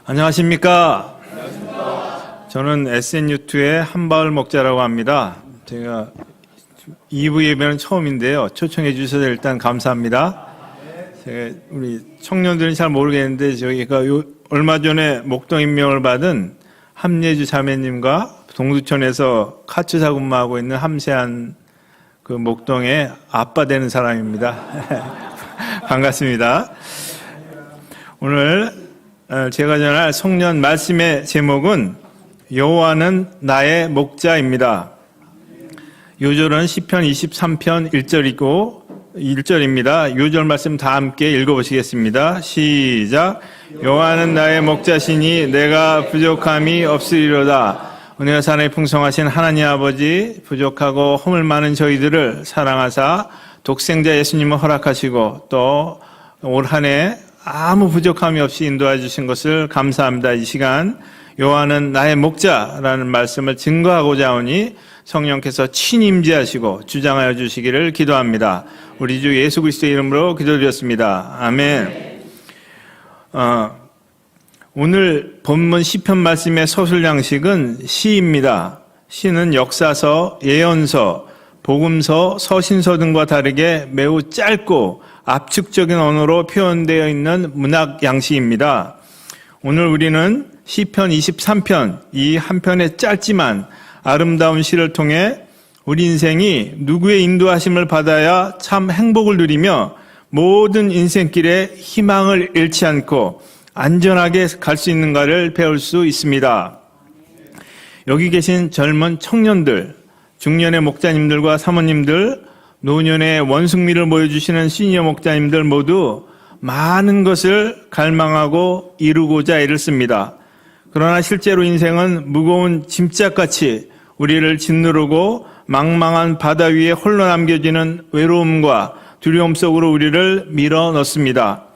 안녕하십니까? 저는 SNU2의 한바을 목자라고 합니다. 제가 2부 예배는 처음인데요. 초청해 주셔서 일단 감사합니다. 우리 청년들은 잘 모르겠는데 저희가 얼마 전에 목동 임명을 받은 함예주 자매님과 동두천에서 카츠사 근무하고 있는 함세한 그 목동의 아빠 되는 사람입니다. 반갑습니다. 오늘 제가 전할 송년 말씀의 제목은 여호와는 나의 목자입니다. 요절은 시편 23편 1절입니다. 요절 말씀 다 함께 읽어보시겠습니다. 시작. 여호와는 나의 목자시니 내가 부족함이 없으리로다. 은혜와 사랑이 풍성하신 하나님 아버지, 부족하고 허물 많은 저희들을 사랑하사 독생자 예수님을 허락하시고 또 올 한 해 아무 부족함이 없이 인도해 주신 것을 감사합니다. 이 시간 여호와는 나의 목자라는 말씀을 증거하고자 하오니 성령께서 친히 임재하시고 주장하여 주시기를 기도합니다. 우리 주 예수 그리스도의 이름으로 기도드렸습니다. 아멘. 오늘 본문 시편 말씀의 서술 양식은 시입니다. 시는 역사서, 예언서, 복음서, 서신서 등과 다르게 매우 짧고 압축적인 언어로 표현되어 있는 문학 양식입니다. 오늘 우리는 시편 23편, 이 한 편의 짧지만 아름다운 시를 통해 우리 인생이 누구의 인도하심을 받아야 참 행복을 누리며 모든 인생길에 희망을 잃지 않고 안전하게 갈 수 있는가를 배울 수 있습니다. 여기 계신 젊은 청년들, 중년의 목자님들과 사모님들, 노년의 원숭미를 보여주시는 시니어 목자님들 모두 많은 것을 갈망하고 이루고자 애를 씁니다. 그러나 실제로 인생은 무거운 짐짝같이 우리를 짓누르고 망망한 바다 위에 홀로 남겨지는 외로움과 두려움 속으로 우리를 밀어넣습니다.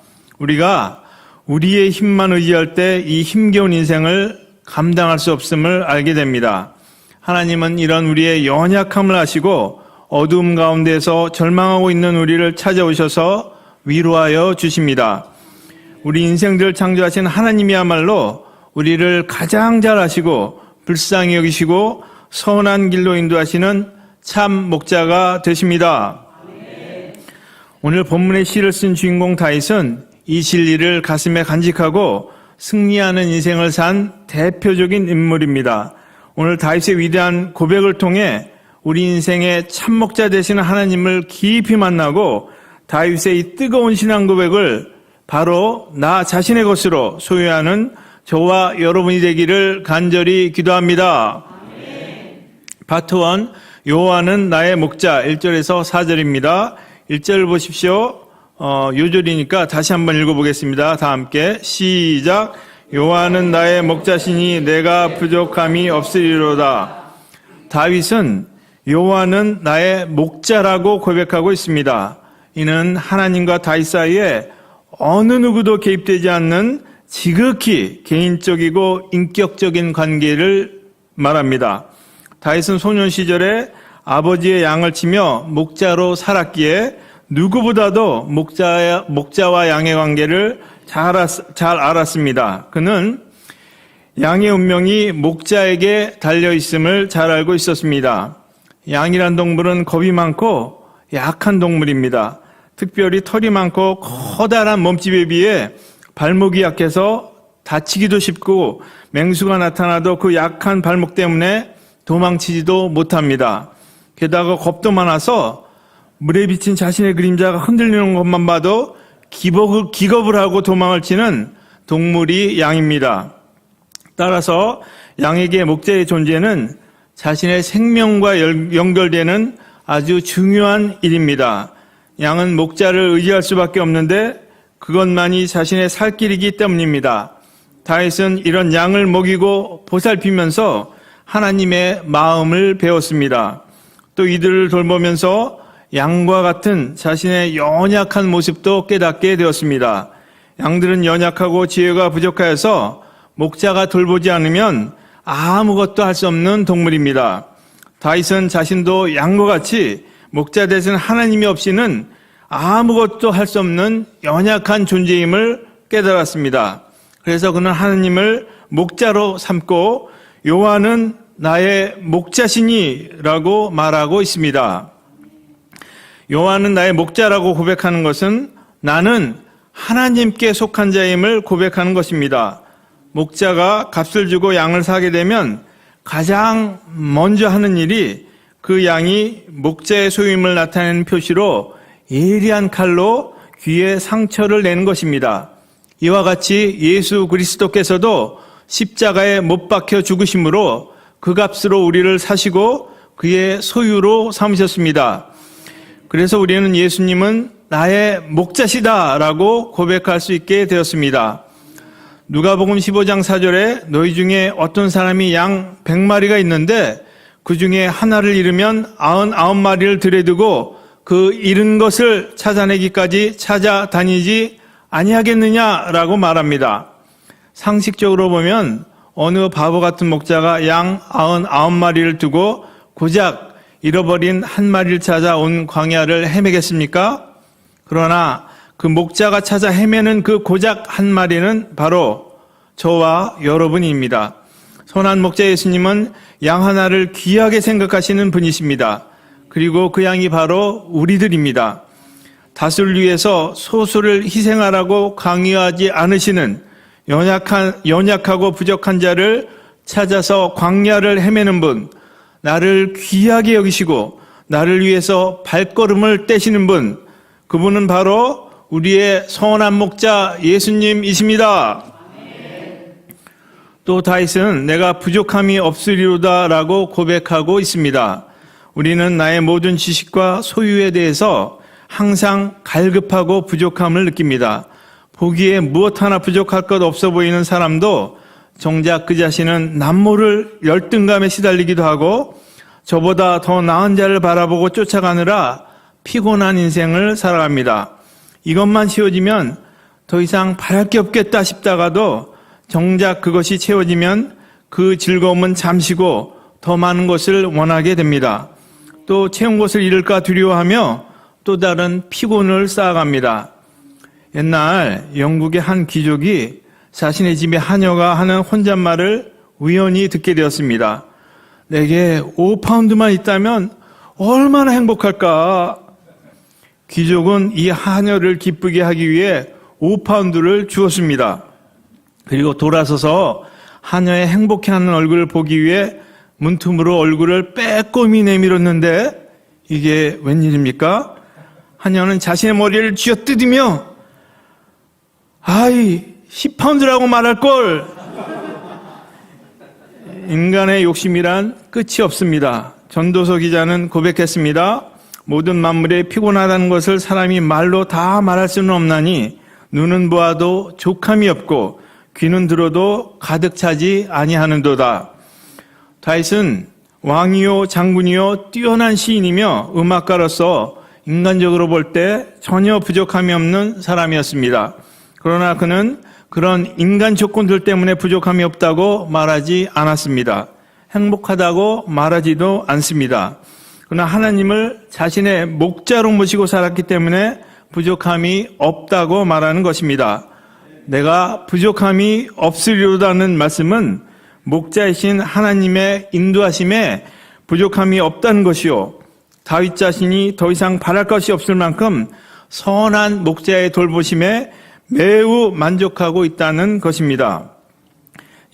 우리가 우리의 힘만 의지할 때 이 힘겨운 인생을 감당할 수 없음을 알게 됩니다. 하나님은 이런 우리의 연약함을 아시고 어두움 가운데서 절망하고 있는 우리를 찾아오셔서 위로하여 주십니다. 우리 인생들을 창조하신 하나님이야말로 우리를 가장 잘 아시고 불쌍히 여기시고 선한 길로 인도하시는 참 목자가 되십니다. 오늘 본문의 시를 쓴 주인공 다윗은 이 진리를 가슴에 간직하고 승리하는 인생을 산 대표적인 인물입니다. 오늘 다윗의 위대한 고백을 통해 우리 인생의 참목자 되시는 하나님을 깊이 만나고 다윗의 이 뜨거운 신앙 고백을 바로 나 자신의 것으로 소유하는 저와 여러분이 되기를 간절히 기도합니다. 파트 1, 여호와는 나의 목자, 1절에서 4절입니다. 1절 보십시오. 요절이니까 다시 한번 읽어보겠습니다. 다 함께 시작. 여호와는 나의 목자시니 내가 부족함이 없으리로다. 다윗은 여호와는 나의 목자라고 고백하고 있습니다. 이는 하나님과 다윗 사이에 어느 누구도 개입되지 않는 지극히 개인적이고 인격적인 관계를 말합니다. 다윗은 소년 시절에 아버지의 양을 치며 목자로 살았기에 누구보다도 목자와 양의 관계를 잘 알았습니다. 그는 양의 운명이 목자에게 달려있음을 잘 알고 있었습니다. 양이란 동물은 겁이 많고 약한 동물입니다. 특별히 털이 많고 커다란 몸집에 비해 발목이 약해서 다치기도 쉽고 맹수가 나타나도 그 약한 발목 때문에 도망치지도 못합니다. 게다가 겁도 많아서 물에 비친 자신의 그림자가 흔들리는 것만 봐도 기겁을 하고 도망을 치는 동물이 양입니다. 따라서 양에게 목자의 존재는 자신의 생명과 연결되는 아주 중요한 일입니다. 양은 목자를 의지할 수밖에 없는데 그것만이 자신의 살 길이기 때문입니다. 다윗은 이런 양을 먹이고 보살피면서 하나님의 마음을 배웠습니다. 또 이들을 돌보면서 양과 같은 자신의 연약한 모습도 깨닫게 되었습니다. 양들은 연약하고 지혜가 부족하여서 목자가 돌보지 않으면 아무것도 할 수 없는 동물입니다. 다윗은 자신도 양과 같이 목자 되신 하나님이 없이는 아무것도 할 수 없는 연약한 존재임을 깨달았습니다. 그래서 그는 하나님을 목자로 삼고 요한은 나의 목자시니라고 말하고 있습니다. 요한은 나의 목자라고 고백하는 것은 나는 하나님께 속한 자임을 고백하는 것입니다. 목자가 값을 주고 양을 사게 되면 가장 먼저 하는 일이 그 양이 목자의 소유임을 나타내는 표시로 예리한 칼로 귀에 상처를 내는 것입니다. 이와 같이 예수 그리스도께서도 십자가에 못 박혀 죽으심으로 그 값으로 우리를 사시고 그의 소유로 삼으셨습니다. 그래서 우리는 예수님은 나의 목자시다라고 고백할 수 있게 되었습니다. 누가복음 15장 4절에 너희 중에 어떤 사람이 양 100마리가 있는데 그 중에 하나를 잃으면 99마리를 들여두고 그 잃은 것을 찾아내기까지 찾아다니지 아니하겠느냐라고 말합니다. 상식적으로 보면 어느 바보 같은 목자가 양 99마리를 두고 고작 잃어버린 한 마리를 찾아 온 광야를 헤매겠습니까? 그러나 그 목자가 찾아 헤매는 그 고작 한 마리는 바로 저와 여러분입니다. 선한 목자 예수님은 양 하나를 귀하게 생각하시는 분이십니다. 그리고 그 양이 바로 우리들입니다. 다수를 위해서 소수를 희생하라고 강요하지 않으시는 연약하고 부족한 자를 찾아서 광야를 헤매는 분, 나를 귀하게 여기시고 나를 위해서 발걸음을 떼시는 분, 그분은 바로 우리의 선한 목자 예수님이십니다. 또 다윗은 내가 부족함이 없으리로다라고 고백하고 있습니다. 우리는 나의 모든 지식과 소유에 대해서 항상 갈급하고 부족함을 느낍니다. 보기에 무엇 하나 부족할 것 없어 보이는 사람도 정작 그 자신은 남모를 열등감에 시달리기도 하고 저보다 더 나은 자를 바라보고 쫓아가느라 피곤한 인생을 살아갑니다. 이것만 채워지면 더 이상 바랄 게 없겠다 싶다가도 정작 그것이 채워지면 그 즐거움은 잠시고 더 많은 것을 원하게 됩니다. 또 채운 것을 잃을까 두려워하며 또 다른 피곤을 쌓아갑니다. 옛날 영국의 한 귀족이 자신의 집에 하녀가 하는 혼잣말을 우연히 듣게 되었습니다. 내게 5파운드만 있다면 얼마나 행복할까. 귀족은 이 하녀를 기쁘게 하기 위해 5파운드를 주었습니다. 그리고 돌아서서 하녀의 행복해하는 얼굴을 보기 위해 문틈으로 얼굴을 빼꼼히 내밀었는데 이게 웬일입니까? 하녀는 자신의 머리를 쥐어뜯으며 아이 10파운드라고 말할걸. 인간의 욕심이란 끝이 없습니다. 전도서 기자는 고백했습니다. 모든 만물에 피곤하다는 것을 사람이 말로 다 말할 수는 없나니 눈은 보아도 족함이 없고 귀는 들어도 가득 차지 아니하는도다. 다윗은 왕이요 장군이요 뛰어난 시인이며 음악가로서 인간적으로 볼 때 전혀 부족함이 없는 사람이었습니다. 그러나 그는 그런 인간 조건들 때문에 부족함이 없다고 말하지 않았습니다. 행복하다고 말하지도 않습니다. 그러나 하나님을 자신의 목자로 모시고 살았기 때문에 부족함이 없다고 말하는 것입니다. 내가 부족함이 없으리로다는 말씀은 목자이신 하나님의 인도하심에 부족함이 없다는 것이요. 다윗 자신이 더 이상 바랄 것이 없을 만큼 선한 목자의 돌보심에 매우 만족하고 있다는 것입니다.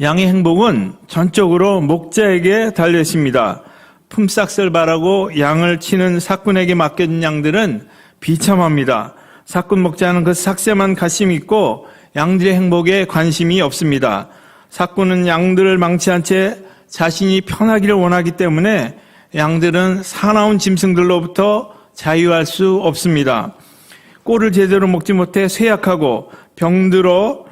양의 행복은 전적으로 목자에게 달려 있습니다. 품삯을 바라고 양을 치는 삭군에게 맡겨진 양들은 비참합니다. 삭군 목자는 그 삭새만 관심이 있고 양들의 행복에 관심이 없습니다. 삭군은 양들을 망치한 채 자신이 편하기를 원하기 때문에 양들은 사나운 짐승들로부터 자유할 수 없습니다. 꼴을 제대로 먹지 못해 쇠약하고 병들어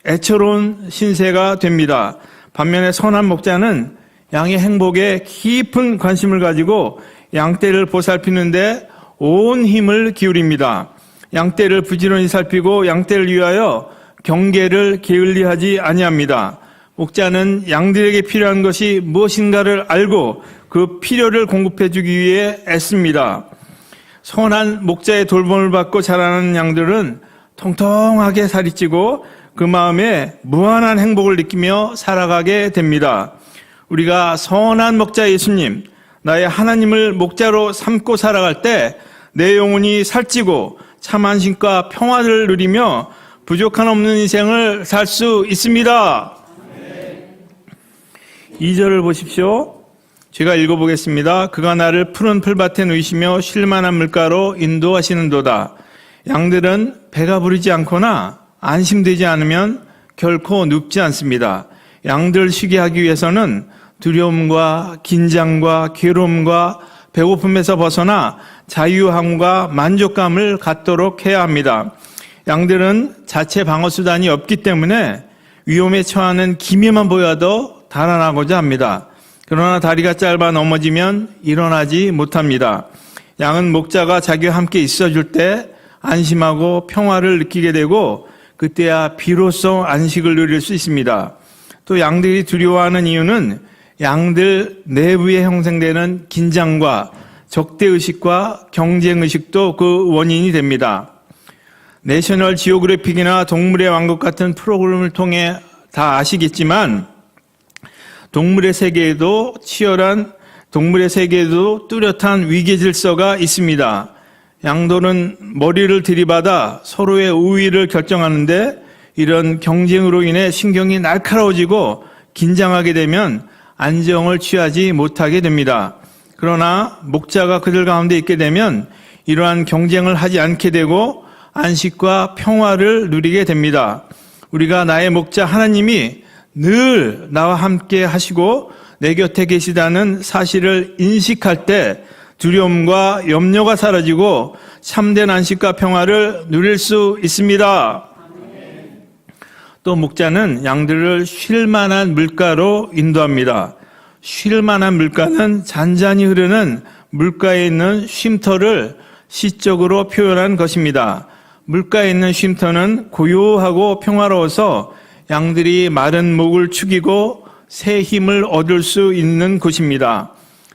애처로운 신세가 됩니다. 반면에 선한 목자는 양의 행복에 깊은 관심을 가지고 양떼를 보살피는데 온 힘을 기울입니다. 양떼를 부지런히 살피고 양떼를 위하여 경계를 게을리하지 아니합니다. 목자는 양들에게 필요한 것이 무엇인가를 알고 그 필요를 공급해 주기 위해 애씁니다. 선한 목자의 돌봄을 받고 자라는 양들은 통통하게 살이 찌고 그 마음에 무한한 행복을 느끼며 살아가게 됩니다. 우리가 선한 목자 예수님, 나의 하나님을 목자로 삼고 살아갈 때 내 영혼이 살찌고 참 안식과 평화를 누리며 부족한 없는 인생을 살 수 있습니다. 2절을 보십시오. 제가 읽어보겠습니다. 그가 나를 푸른 풀밭에 누이시며 쉴만한 물가로 인도하시는도다. 양들은 배가 부르지 않거나 안심되지 않으면 결코 눕지 않습니다. 양들 쉬게 하기 위해서는 두려움과 긴장과 괴로움과 배고픔에서 벗어나 자유함과 만족감을 갖도록 해야 합니다. 양들은 자체 방어수단이 없기 때문에 위험에 처하는 기미만 보여도 달아나고자 합니다. 그러나 다리가 짧아 넘어지면 일어나지 못합니다. 양은 목자가 자기와 함께 있어줄 때 안심하고 평화를 느끼게 되고 그때야 비로소 안식을 누릴 수 있습니다. 또 양들이 두려워하는 이유는 양들 내부에 형성되는 긴장과 적대의식과 경쟁의식도 그 원인이 됩니다. 내셔널 지오그래픽이나 동물의 왕국 같은 프로그램을 통해 다 아시겠지만 동물의 세계에도 뚜렷한 위계 질서가 있습니다. 양들은 머리를 들이받아 서로의 우위를 결정하는데 이런 경쟁으로 인해 신경이 날카로워지고 긴장하게 되면 안정을 취하지 못하게 됩니다. 그러나 목자가 그들 가운데 있게 되면 이러한 경쟁을 하지 않게 되고 안식과 평화를 누리게 됩니다. 우리가 나의 목자 하나님이 늘 나와 함께 하시고 내 곁에 계시다는 사실을 인식할 때 두려움과 염려가 사라지고 참된 안식과 평화를 누릴 수 있습니다. 또 목자는 양들을 쉴 만한 물가로 인도합니다. 쉴 만한 물가는 잔잔히 흐르는 물가에 있는 쉼터를 시적으로 표현한 것입니다. 물가에 있는 쉼터는 고요하고 평화로워서 양들이 마른 목을 축이고 새 힘을 얻을 수 있는 곳입니다.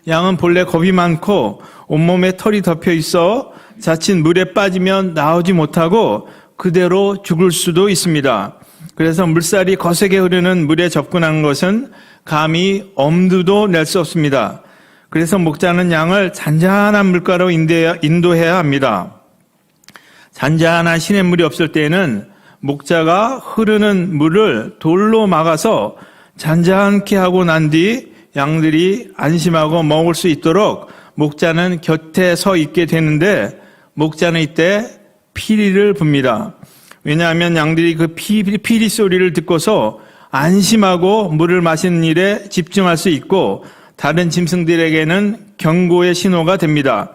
양은 본래 겁이 많고 온몸에 털이 덮여 있어 자칫 물에 빠지면 나오지 못하고 그대로 죽을 수도 있습니다. 그래서 물살이 거세게 흐르는 물에 접근한 것은 감히 엄두도 낼 수 없습니다. 그래서 목자는 양을 잔잔한 물가로 인도해야 합니다. 잔잔한 시냇물이 없을 때에는 목자가 흐르는 물을 돌로 막아서 잔잔케 하고 난 뒤 양들이 안심하고 먹을 수 있도록 목자는 곁에 서 있게 되는데 목자는 이때 피리를 붑니다. 왜냐하면 양들이 그 피리 소리를 듣고서 안심하고 물을 마시는 일에 집중할 수 있고 다른 짐승들에게는 경고의 신호가 됩니다.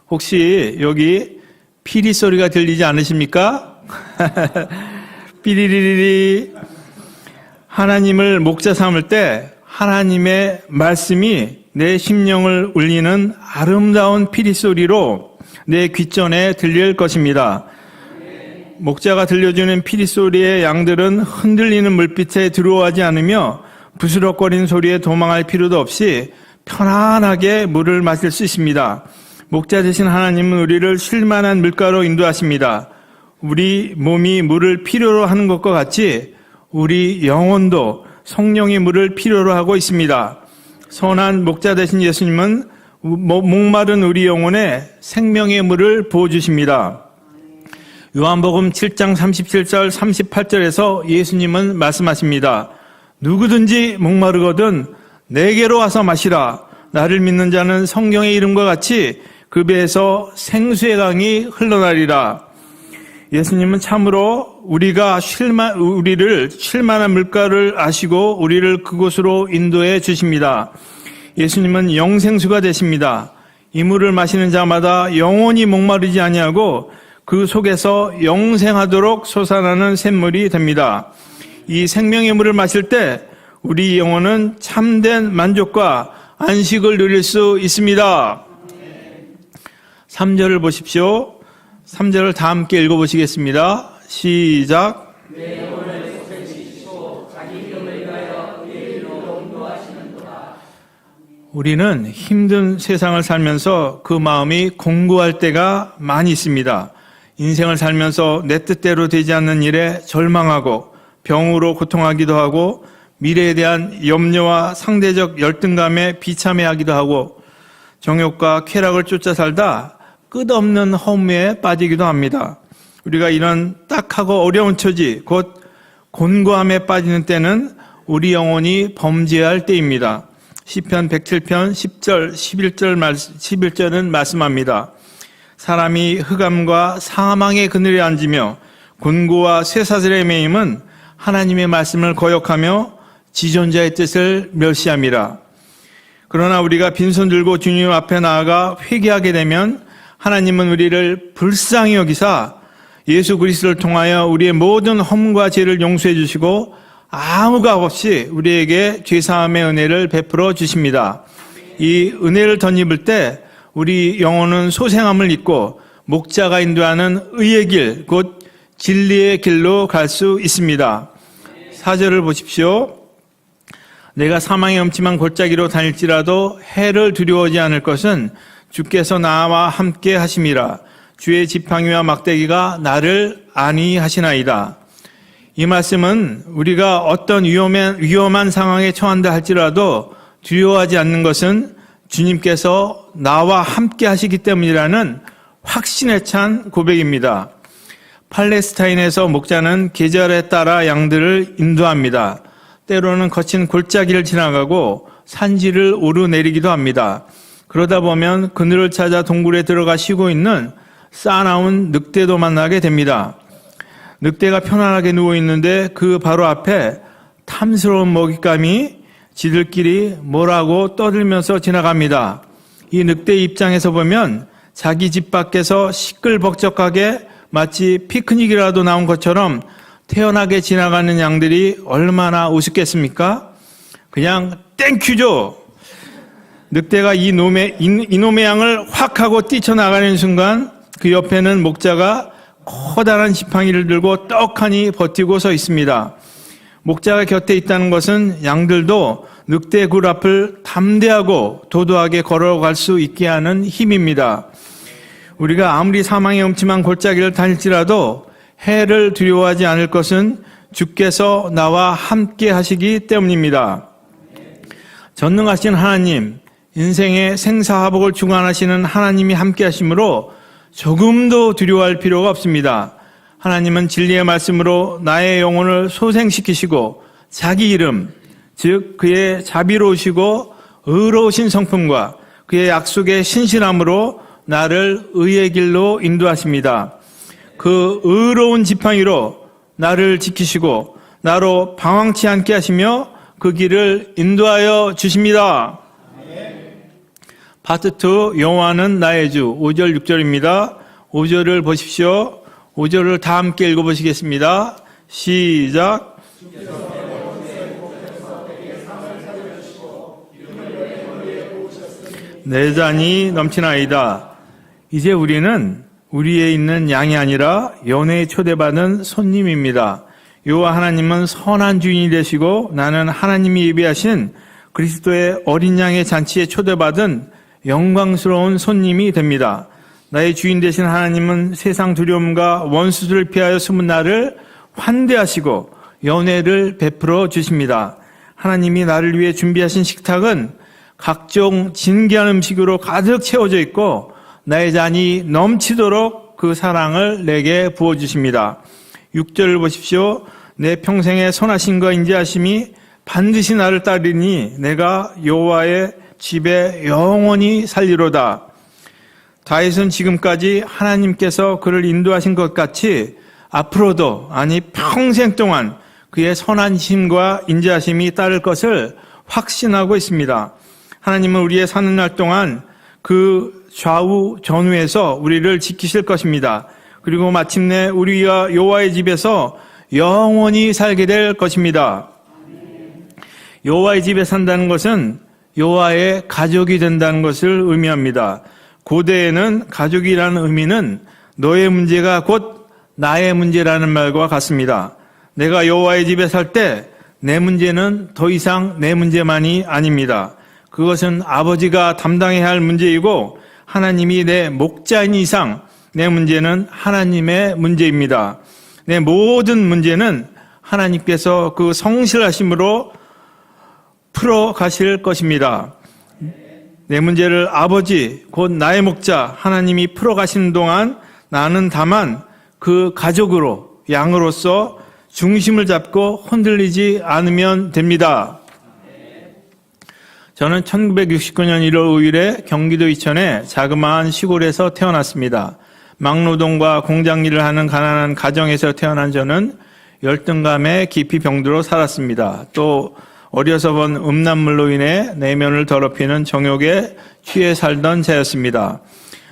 혹시 여기 피리 소리가 들리지 않으십니까? 삐리리리리. 하나님을 목자 삼을 때 하나님의 말씀이 내 심령을 울리는 아름다운 피리 소리로 내 귓전에 들릴 것입니다. 목자가 들려주는 피리 소리에 양들은 흔들리는 물빛에 들어오지 않으며 부스럭거리는 소리에 도망할 필요도 없이 편안하게 물을 마실 수 있습니다. 목자 되신 하나님은 우리를 쉴만한 물가로 인도하십니다. 우리 몸이 물을 필요로 하는 것과 같이 우리 영혼도 성령의 물을 필요로 하고 있습니다. 선한 목자 되신 예수님은 목마른 우리 영혼에 생명의 물을 부어주십니다. 요한복음 7장 37절 38절에서 예수님은 말씀하십니다. 누구든지 목마르거든 내게로 와서 마시라. 나를 믿는 자는 성경의 이름과 같이 그 배에서 생수의 강이 흘러나리라. 예수님은 참으로 우리를 쉴만한 물가를 아시고 우리를 그곳으로 인도해 주십니다. 예수님은 영생수가 되십니다. 이 물을 마시는 자마다 영원히 목마르지 아니하고 그 속에서 영생하도록 솟아나는 샘물이 됩니다. 이 생명의 물을 마실 때 우리 영혼은 참된 만족과 안식을 누릴 수 있습니다. 3절을 보십시오. 3절을 다 함께 읽어보시겠습니다. 시작. 우리는 힘든 세상을 살면서 그 마음이 공고할 때가 많이 있습니다. 인생을 살면서 내 뜻대로 되지 않는 일에 절망하고 병으로 고통하기도 하고 미래에 대한 염려와 상대적 열등감에 비참해하기도 하고 정욕과 쾌락을 쫓아 살다 끝없는 허무에 빠지기도 합니다. 우리가 이런 딱하고 어려운 처지, 곧 곤고함에 빠지는 때는 우리 영혼이 범죄할 때입니다. 시편 107편 10절, 11절은 말씀합니다. 사람이 흑암과 사망의 그늘에 앉으며 곤고와 쇠사슬에 매임은 하나님의 말씀을 거역하며 지존자의 뜻을 멸시함이라. 그러나 우리가 빈손 들고 주님 앞에 나아가 회개하게 되면 하나님은 우리를 불쌍히 여기사 예수 그리스도를 통하여 우리의 모든 험과 죄를 용서해 주시고 아무 값 없이 우리에게 죄사함의 은혜를 베풀어 주십니다. 이 은혜를 덧입을 때 우리 영혼은 소생함을 잊고 목자가 인도하는 의의 길, 곧 진리의 길로 갈 수 있습니다. 4절을 보십시오. 내가 사망의 엄침한 골짜기로 다닐지라도 해를 두려워하지 않을 것은 주께서 나와 함께 하심이라. 주의 지팡이와 막대기가 나를 안위하시나이다. 이 말씀은 우리가 어떤 위험한 상황에 처한다 할지라도 두려워하지 않는 것은 주님께서 나와 함께 하시기 때문이라는 확신에 찬 고백입니다. 팔레스타인에서 목자는 계절에 따라 양들을 인도합니다. 때로는 거친 골짜기를 지나가고 산지를 오르내리기도 합니다. 그러다 보면 그늘을 찾아 동굴에 들어가 쉬고 있는 싸나운 늑대도 만나게 됩니다. 늑대가 편안하게 누워 있는데 그 바로 앞에 탐스러운 먹잇감이 지들끼리 뭐라고 떠들면서 지나갑니다. 이 늑대 입장에서 보면 자기 집 밖에서 시끌벅적하게 마치 피크닉이라도 나온 것처럼 태연하게 지나가는 양들이 얼마나 우습겠습니까? 그냥 땡큐죠. 늑대가 이놈의 양을 확 하고 뛰쳐나가는 순간 그 옆에는 목자가 커다란 지팡이를 들고 떡하니 버티고 서 있습니다. 목자가 곁에 있다는 것은 양들도 늑대 굴 앞을 담대하고 도도하게 걸어갈 수 있게 하는 힘입니다. 우리가 아무리 사망의 엄침한 골짜기를 다닐지라도 해를 두려워하지 않을 것은 주께서 나와 함께 하시기 때문입니다. 전능하신 하나님, 인생의 생사화복을 주관하시는 하나님이 함께 하심으로 조금도 두려워할 필요가 없습니다. 하나님은 진리의 말씀으로 나의 영혼을 소생시키시고 자기 이름, 즉 그의 자비로우시고 의로우신 성품과 그의 약속의 신실함으로 나를 의의 길로 인도하십니다. 그 의로운 지팡이로 나를 지키시고 나로 방황치 않게 하시며 그 길을 인도하여 주십니다. 파트 2, 여호와는 나의 주. 5절 6절입니다. 5절을 보십시오. 5절을 다 함께 읽어보시겠습니다. 시작. 내 잔이 넘치나이다. 이제 우리는 우리에 있는 양이 아니라 연회에 초대받은 손님입니다. 여호와 하나님은 선한 주인이 되시고 나는 하나님이 예비하신 그리스도의 어린 양의 잔치에 초대받은 영광스러운 손님이 됩니다. 나의 주인 되신 하나님은 세상 두려움과 원수들을 피하여 숨은 나를 환대하시고 연회를 베풀어 주십니다. 하나님이 나를 위해 준비하신 식탁은 각종 진귀한 음식으로 가득 채워져 있고 나의 잔이 넘치도록 그 사랑을 내게 부어주십니다. 6절을 보십시오. 내 평생의 선하심과 인자하심이 반드시 나를 따르니 내가 여호와의 집에 영원히 살리로다. 다윗은 지금까지 하나님께서 그를 인도하신 것 같이 앞으로도, 아니 평생 동안 그의 선하심과 인자하심이 따를 것을 확신하고 있습니다. 하나님은 우리의 사는 날 동안 그 좌우 전후에서 우리를 지키실 것입니다. 그리고 마침내 우리가 여호와의 집에서 영원히 살게 될 것입니다. 여호와의 집에 산다는 것은 여호와의 가족이 된다는 것을 의미합니다. 고대에는 가족이라는 의미는 너의 문제가 곧 나의 문제라는 말과 같습니다. 내가 여호와의 집에 살 때 내 문제는 더 이상 내 문제만이 아닙니다. 그것은 아버지가 담당해야 할 문제이고 하나님이 내 목자인 이상 내 문제는 하나님의 문제입니다. 내 모든 문제는 하나님께서 그 성실하심으로 풀어 가실 것입니다. 내 문제를 아버지, 곧 나의 목자 하나님이 풀어 가시는 동안 나는 다만 그 가족으로, 양으로서 중심을 잡고 흔들리지 않으면 됩니다. 저는 1969년 1월 5일에 경기도 이천의 자그마한 시골에서 태어났습니다. 막노동과 공장 일을 하는 가난한 가정에서 태어난 저는 열등감에 깊이 병들어 살았습니다. 또 어려서 본 음란물로 인해 내면을 더럽히는 정욕에 취해 살던 자였습니다.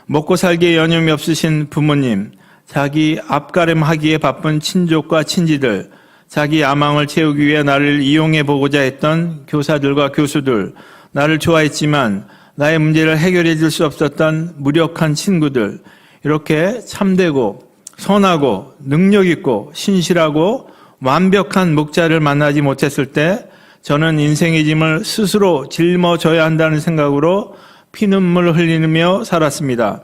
먹고 살기에 여념이 없으신 부모님, 자기 앞가림하기에 바쁜 친족과 친지들, 자기 야망을 채우기 위해 나를 이용해 보고자 했던 교사들과 교수들, 나를 좋아했지만 나의 문제를 해결해 줄 수 없었던 무력한 친구들, 이렇게 참되고 선하고 능력있고 신실하고 완벽한 목자를 만나지 못했을 때 저는 인생의 짐을 스스로 짊어져야 한다는 생각으로 피눈물을 흘리며 살았습니다.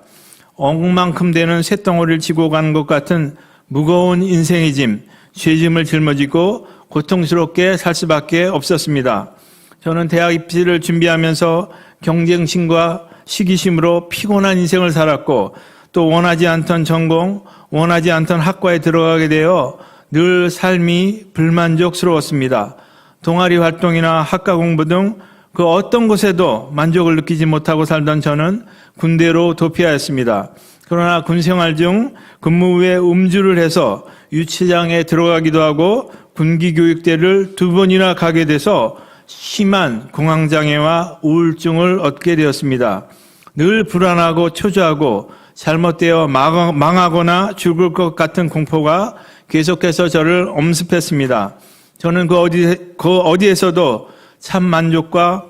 엉만큼 되는 쇳덩어리를 지고 가는 것 같은 무거운 인생의 짐, 죄짐을 짊어지고 고통스럽게 살 수밖에 없었습니다. 저는 대학 입시를 준비하면서 경쟁심과 시기심으로 피곤한 인생을 살았고 또 원하지 않던 전공, 원하지 않던 학과에 들어가게 되어 늘 삶이 불만족스러웠습니다. 동아리 활동이나 학과 공부 등 그 어떤 곳에도 만족을 느끼지 못하고 살던 저는 군대로 도피하였습니다. 그러나 군 생활 중 근무 후에 음주를 해서 유치장에 들어가기도 하고 군기 교육대를 2번이나 가게 돼서 심한 공황장애와 우울증을 얻게 되었습니다. 늘 불안하고 초조하고 잘못되어 망하거나 죽을 것 같은 공포가 계속해서 저를 엄습했습니다. 저는 그 어디에서도 참 만족과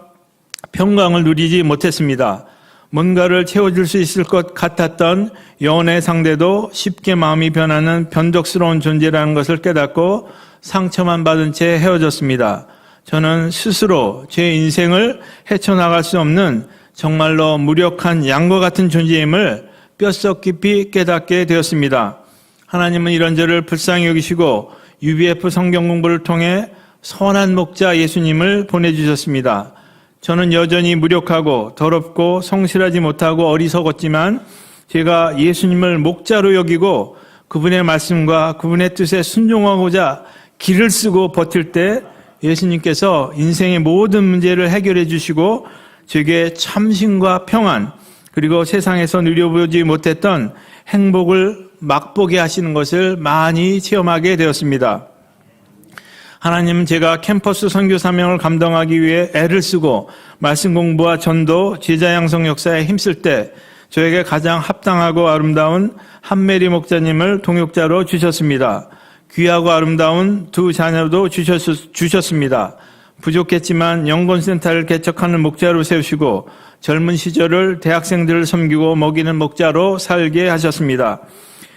평강을 누리지 못했습니다. 뭔가를 채워줄 수 있을 것 같았던 연애 상대도 쉽게 마음이 변하는 변덕스러운 존재라는 것을 깨닫고 상처만 받은 채 헤어졌습니다. 저는 스스로 제 인생을 헤쳐나갈 수 없는 정말로 무력한 양과 같은 존재임을 뼛속 깊이 깨닫게 되었습니다. 하나님은 이런 저를 불쌍히 여기시고 UBF 성경 공부를 통해 선한 목자 예수님을 보내주셨습니다. 저는 여전히 무력하고 더럽고 성실하지 못하고 어리석었지만 제가 예수님을 목자로 여기고 그분의 말씀과 그분의 뜻에 순종하고자 길을 쓰고 버틸 때 예수님께서 인생의 모든 문제를 해결해 주시고 제게 참심과 평안 그리고 세상에서 누려보지 못했던 행복을 맛보게 하시는 것을 많이 체험하게 되었습니다. 하나님은 제가 캠퍼스 선교 사명을 감당하기 위해 애를 쓰고 말씀 공부와 전도, 제자 양성 역사에 힘쓸 때 저에게 가장 합당하고 아름다운 한메리 목자님을 동역자로 주셨습니다. 귀하고 아름다운 2 자녀도 주셨습니다. 부족했지만 영건센터를 개척하는 목자로 세우시고 젊은 시절을 대학생들을 섬기고 먹이는 목자로 살게 하셨습니다.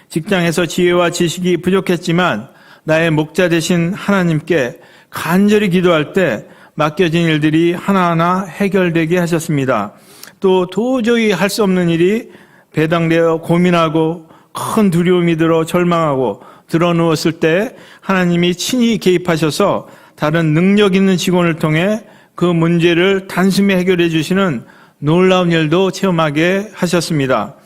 직장에서 지혜와 지식이 부족했지만 나의 목자 되신 하나님께 간절히 기도할 때 맡겨진 일들이 하나하나 해결되게 하셨습니다. 또 도저히 할 수 없는 일이 배당되어 고민하고 큰 두려움이 들어 절망하고 드러누웠을 때 하나님이 친히 개입하셔서 다른 능력 있는 직원을 통해 그 문제를 단숨에 해결해 주시는 놀라운 일도 체험하게 하셨습니다.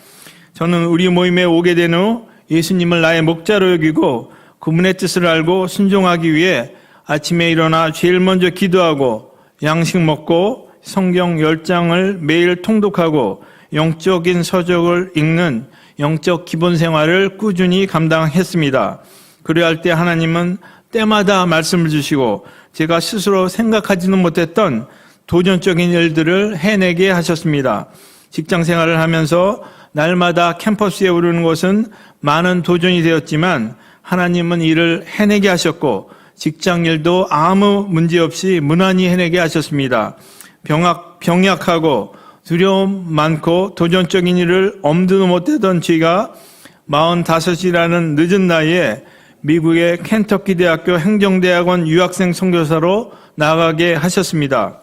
저는 우리 모임에 오게 된 후 예수님을 나의 목자로 여기고 그분의 뜻을 알고 순종하기 위해 아침에 일어나 제일 먼저 기도하고 양식 먹고 성경 10장을 매일 통독하고 영적인 서적을 읽는 영적 기본 생활을 꾸준히 감당했습니다. 그래야 할 때 하나님은 때마다 말씀을 주시고 제가 스스로 생각하지는 못했던 도전적인 일들을 해내게 하셨습니다. 직장 생활을 하면서 날마다 캠퍼스에 오르는 것은 많은 도전이 되었지만 하나님은 이를 해내게 하셨고 직장 일도 아무 문제 없이 무난히 해내게 하셨습니다. 병약하고 두려움 많고 도전적인 일을 엄두도 못 대던 제가 45이라는 늦은 나이에 미국의 켄터키 대학교 행정대학원 유학생 선교사로 나가게 하셨습니다.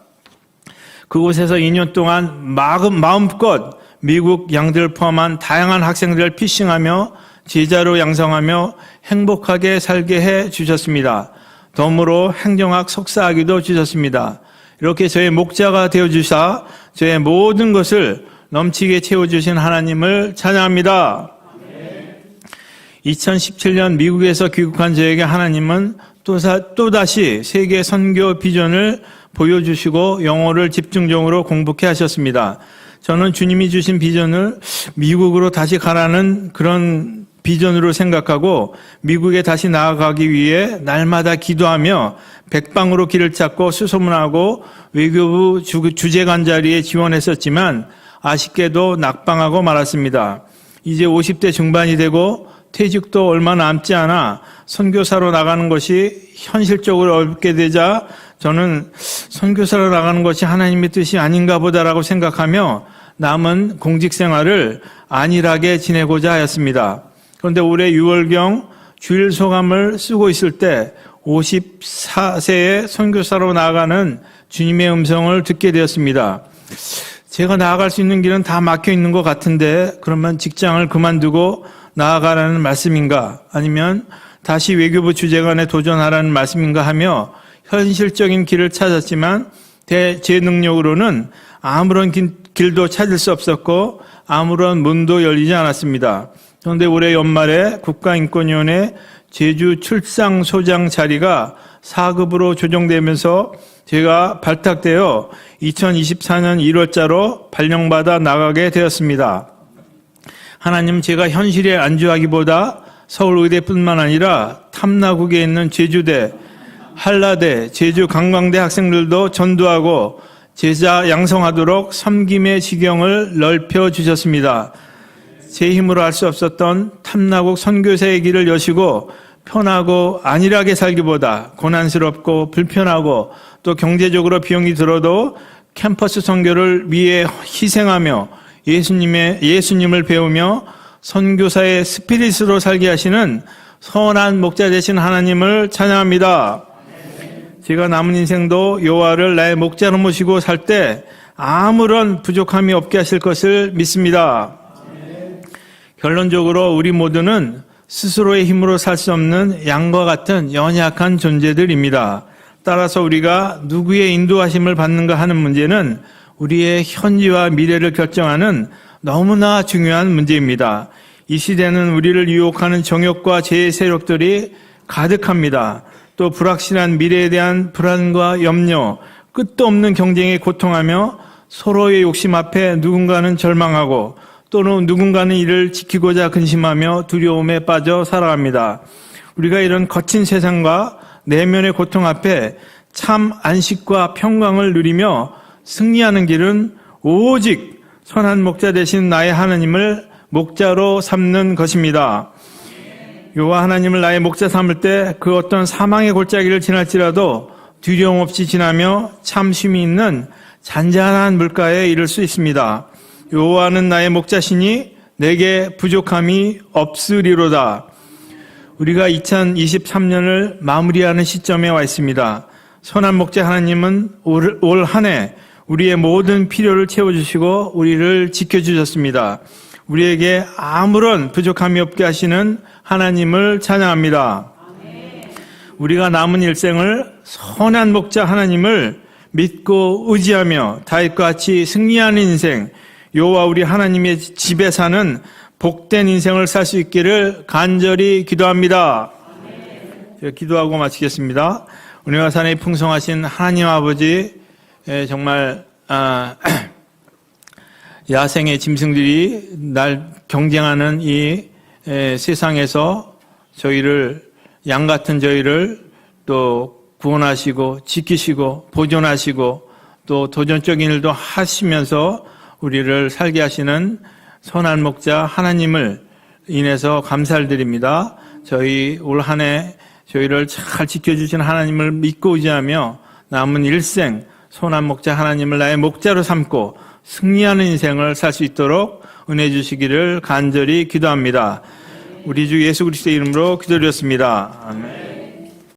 그곳에서 2년 동안 마음껏 미국 양들을 포함한 다양한 학생들을 피싱하며 제자로 양성하며 행복하게 살게 해 주셨습니다. 덤으로 행정학 석사학위도 주셨습니다. 이렇게 저의 목자가 되어주사 저의 모든 것을 넘치게 채워주신 하나님을 찬양합니다. 2017년 미국에서 귀국한 저에게 하나님은 또다시 세계 선교 비전을 보여주시고 영어를 집중적으로 공부케 하셨습니다. 저는 주님이 주신 비전을 미국으로 다시 가라는 그런 비전으로 생각하고 미국에 다시 나아가기 위해 날마다 기도하며 백방으로 길을 찾고 수소문하고 외교부 주재관 자리에 지원했었지만 아쉽게도 낙방하고 말았습니다. 이제 50대 중반이 되고 퇴직도 얼마 남지 않아 선교사로 나가는 것이 현실적으로 어렵게 되자 저는 선교사로 나가는 것이 하나님의 뜻이 아닌가 보다라고 생각하며 남은 공직 생활을 안일하게 지내고자 하였습니다. 그런데 올해 6월경 주일 소감을 쓰고 있을 때 54세에 선교사로 나아가는 주님의 음성을 듣게 되었습니다. 제가 나아갈 수 있는 길은 다 막혀 있는 것 같은데 그러면 직장을 그만두고 나아가라는 말씀인가 아니면 다시 외교부 주재관에 도전하라는 말씀인가 하며 현실적인 길을 찾았지만 제 능력으로는 아무런 길도 찾을 수 없었고 아무런 문도 열리지 않았습니다. 그런데 올해 연말에 국가인권위원회 제주 출상소장 자리가 4급으로 조정되면서 제가 발탁되어 2024년 1월자로 발령받아 나가게 되었습니다. 하나님, 제가 현실에 안주하기보다 서울의대뿐만 아니라 탐나국에 있는 제주대, 한라대, 제주관광대 학생들도 전도하고 제자 양성하도록 섬김의 지경을 넓혀주셨습니다. 제 힘으로 할 수 없었던 탐나국 선교사의 길을 여시고 편하고 안일하게 살기보다 고난스럽고 불편하고 또 경제적으로 비용이 들어도 캠퍼스 선교를 위해 희생하며 예수님을 배우며 선교사의 스피릿으로 살게 하시는 선한 목자 되신 하나님을 찬양합니다. 제가 남은 인생도 여호와를 나의 목자로 모시고 살 때 아무런 부족함이 없게 하실 것을 믿습니다. 결론적으로 우리 모두는 스스로의 힘으로 살 수 없는 양과 같은 연약한 존재들입니다. 따라서 우리가 누구의 인도하심을 받는가 하는 문제는 우리의 현재와 미래를 결정하는 너무나 중요한 문제입니다. 이 시대는 우리를 유혹하는 정욕과 죄의 세력들이 가득합니다. 또 불확실한 미래에 대한 불안과 염려, 끝도 없는 경쟁에 고통하며 서로의 욕심 앞에 누군가는 절망하고 또는 누군가는 이를 지키고자 근심하며 두려움에 빠져 살아갑니다. 우리가 이런 거친 세상과 내면의 고통 앞에 참 안식과 평강을 누리며 승리하는 길은 오직 선한 목자 되신 나의 하나님을 목자로 삼는 것입니다. 여호와 하나님을 나의 목자 삼을 때 그 어떤 사망의 골짜기를 지날지라도 두려움 없이 지나며 참 쉼이 있는 잔잔한 물가에 이를 수 있습니다. 여호와는 나의 목자시니 내게 부족함이 없으리로다. 우리가 2023년을 마무리하는 시점에 와 있습니다. 선한 목자 하나님은 올 한 해 우리의 모든 필요를 채워주시고 우리를 지켜주셨습니다. 우리에게 아무런 부족함이 없게 하시는 하나님을 찬양합니다. 우리가 남은 일생을 선한 목자 하나님을 믿고 의지하며 다윗과 같이 승리하는 인생, 여호와 우리 하나님의 집에 사는 복된 인생을 살 수 있기를 간절히 기도합니다. 제가 기도하고 마치겠습니다. 은혜와 산에 풍성하신 하나님 아버지, 정말 야생의 짐승들이 날 경쟁하는 이 세상에서 저희를, 양 같은 저희를 또 구원하시고 지키시고 보존하시고 또 도전적인 일도 하시면서 우리를 살게 하시는 선한 목자 하나님을 인해서 감사를 드립니다. 저희 올 한 해 저희를 잘 지켜주신 하나님을 믿고 의지하며 남은 일생 선한 목자 하나님을 나의 목자로 삼고 승리하는 인생을 살 수 있도록 은혜 주시기를 간절히 기도합니다. 우리 주 예수 그리스도의 이름으로 기도드렸습니다. 아멘.